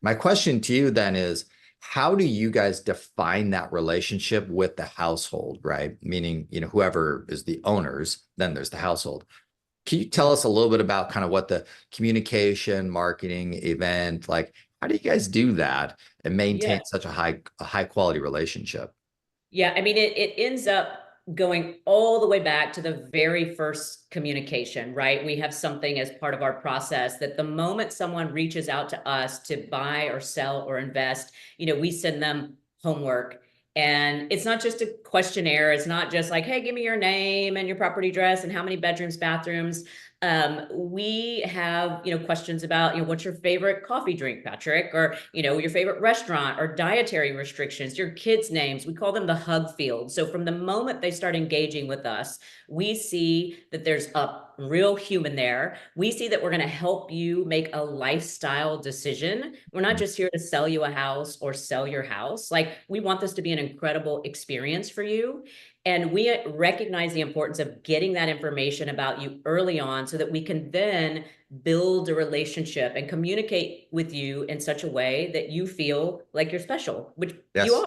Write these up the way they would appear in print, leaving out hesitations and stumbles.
My question to you then is, how do you guys define that relationship with the household, right? Meaning, whoever is the owners, then there's the household. Can you tell us a little bit about kind of what the communication, marketing, event, like how do you guys do that and maintain Yeah. such a high quality relationship? Yeah. I mean, it ends up going all the way back to the very first communication, right? We have something as part of our process that the moment someone reaches out to us to buy or sell or invest, we send them homework. And it's not just a questionnaire. It's not just like, hey, give me your name and your property address and how many bedrooms, bathrooms. We have, questions about, what's your favorite coffee drink, Patrick, or, your favorite restaurant or dietary restrictions, your kids' names. We call them the hug field. So from the moment they start engaging with us, we see that there's a real human there. We see that we're going to help you make a lifestyle decision. We're not just here to sell you a house or sell your house. Like, we want this to be an incredible experience for you. And we recognize the importance of getting that information about you early on so that we can then build a relationship and communicate with you in such a way that you feel like you're special, which you Yes, are.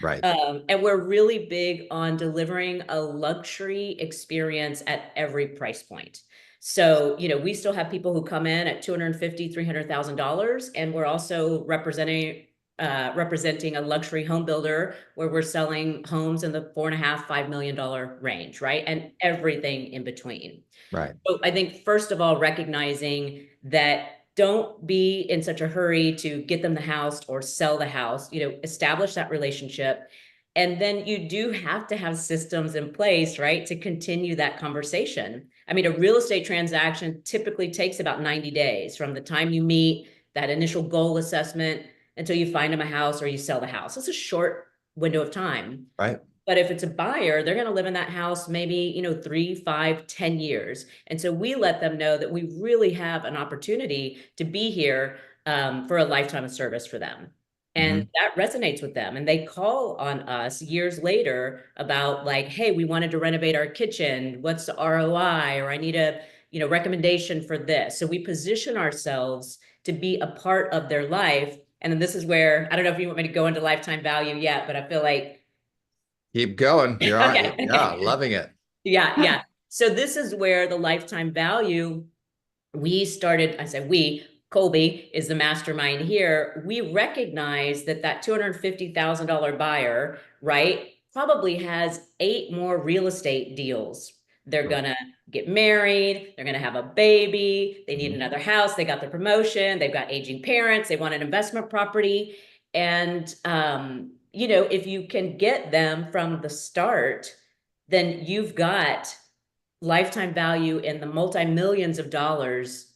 right. And we're really big on delivering a luxury experience at every price point. So, we still have people who come in at 250, $300,000, and we're also representing a luxury home builder where we're selling homes in the 4.5, $5 million range, right? And everything in between. Right. So I think, first of all, recognizing that don't be in such a hurry to get them the house or sell the house, establish that relationship. And then you do have to have systems in place, right, to continue that conversation. I mean, a real estate transaction typically takes about 90 days from the time you meet that initial goal assessment until you find them a house or you sell the house. It's a short window of time. Right. But if it's a buyer, they're going to live in that house maybe, 3, 5, 10 years. And so we let them know that we really have an opportunity to be here for a lifetime of service for them. And Mhm. that resonates with them. And they call on us years later about, like, hey, we wanted to renovate our kitchen. What's the ROI? Or I need a, recommendation for this. So we position ourselves to be a part of their life. And then this is where, I don't know if you want me to go into lifetime value yet, but I feel like, Keep going. You're on. okay, Yeah, okay. loving it. Yeah, yeah. So this is where the lifetime value, we started, I said we, Colby is the mastermind here. We recognize that that $250,000 buyer, right, probably has 8 more real estate deals. They're Right. gonna get married, they're gonna have a baby, they need Mhm. another house, they got the promotion, they've got aging parents, they want an investment property. And if you can get them from the start, then you've got lifetime value in the multi-millions of dollars,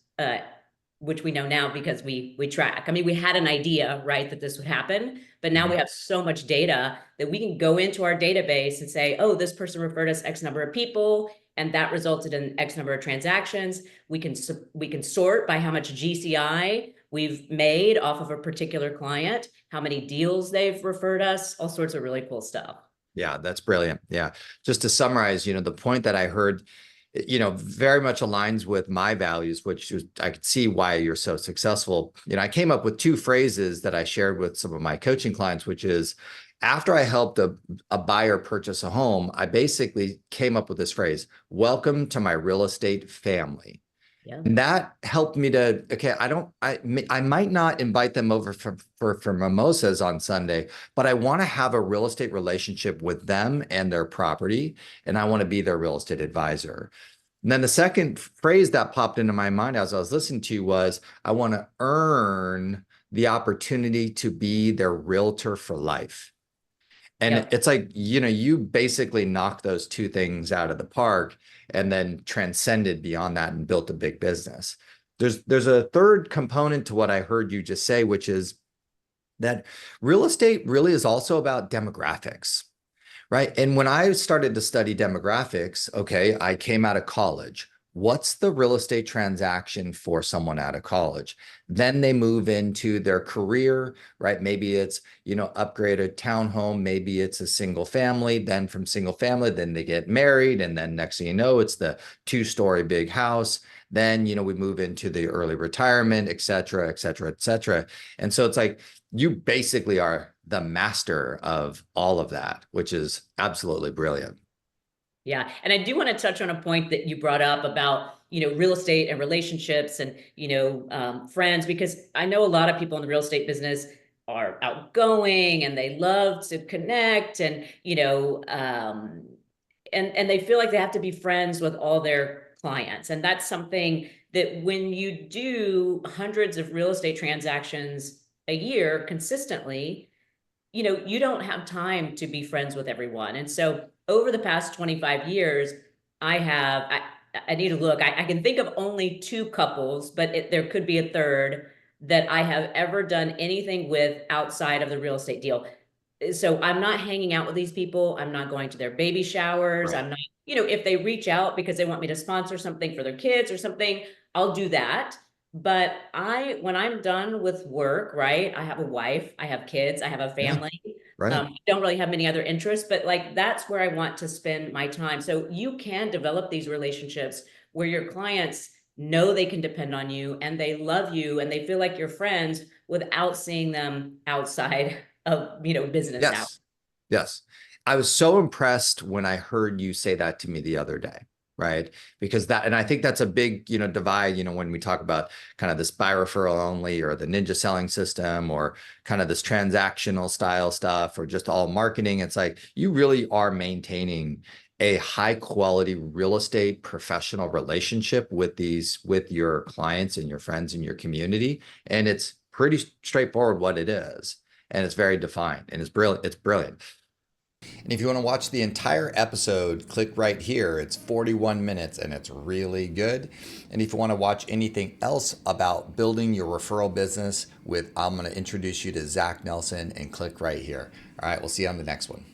which we know now because we track. I mean, we had an idea, right, that this would happen, but now we Mhm. have so much data that we can go into our database and say, oh, this person referred us X number of people, and that resulted in X number of transactions. We can sort by how much GCI we've made off of a particular client, how many deals they've referred us, all sorts of really cool stuff. Yeah, that's brilliant. Yeah. Just to summarize, the point that I heard, very much aligns with my values, which is, I could see why you're so successful. I came up with two phrases that I shared with some of my coaching clients, which is after I helped a buyer purchase a home, I basically came up with this phrase, welcome to my real estate family. Yeah. And that helped me to, okay, I might not invite them over for mimosas on Sunday, but I want to have a real estate relationship with them and their property, and I want to be their real estate advisor. And then the second phrase that popped into my mind as I was listening to you was, I want to earn the opportunity to be their realtor for life. And Yep. it's like, you basically knocked those two things out of the park and then transcended beyond that and built a big business. There's a third component to what I heard you just say, which is that real estate really is also about demographics, right? And when I started to study demographics, okay, I came out of college. what's the real estate transaction for someone out of college? Then they move into their career, right? Maybe it's, upgrade a townhome, maybe it's a single family, then from single family, then they get married. And then next thing you know, it's the 2-story big house. Then, we move into the early retirement, et cetera, et cetera, et cetera. And so it's like, you basically are the master of all of that, which is absolutely brilliant. Yeah. And I do want to touch on a point that you brought up about, real estate and relationships and, friends, because I know a lot of people in the real estate business are outgoing and they love to connect and, and they feel like they have to be friends with all their clients. And that's something that when you do hundreds of real estate transactions a year consistently, you don't have time to be friends with everyone. And so over the past 25 years, I need to look, I can think of only 2 couples, but there could be a third that I have ever done anything with outside of the real estate deal. So I'm not hanging out with these people. I'm not going to their baby showers. Right. I'm not, if they reach out because they want me to sponsor something for their kids or something, I'll do that. But when I'm done with work, right? I have a wife, I have kids, I have a Yeah. family. Right. I don't really have many other interests, but like that's where I want to spend my time. So you can develop these relationships where your clients know they can depend on you and they love you and they feel like you're friends without seeing them outside of, business hours. Yes. Yes. I was so impressed when I heard you say that to me the other day, right? Because and I think that's a big, divide, when we talk about kind of this buy referral only or the ninja selling system or kind of this transactional style stuff or just all marketing. It's like you really are maintaining a high quality real estate professional relationship with your clients and your friends and your community. And it's pretty straightforward what it is. And it's very defined and it's brilliant. It's brilliant. And if you want to watch the entire episode, click right here. It's 41 minutes and it's really good. And if you want to watch anything else about building your referral business I'm going to introduce you to Zach Nelson and click right here. All right, we'll see you on the next one.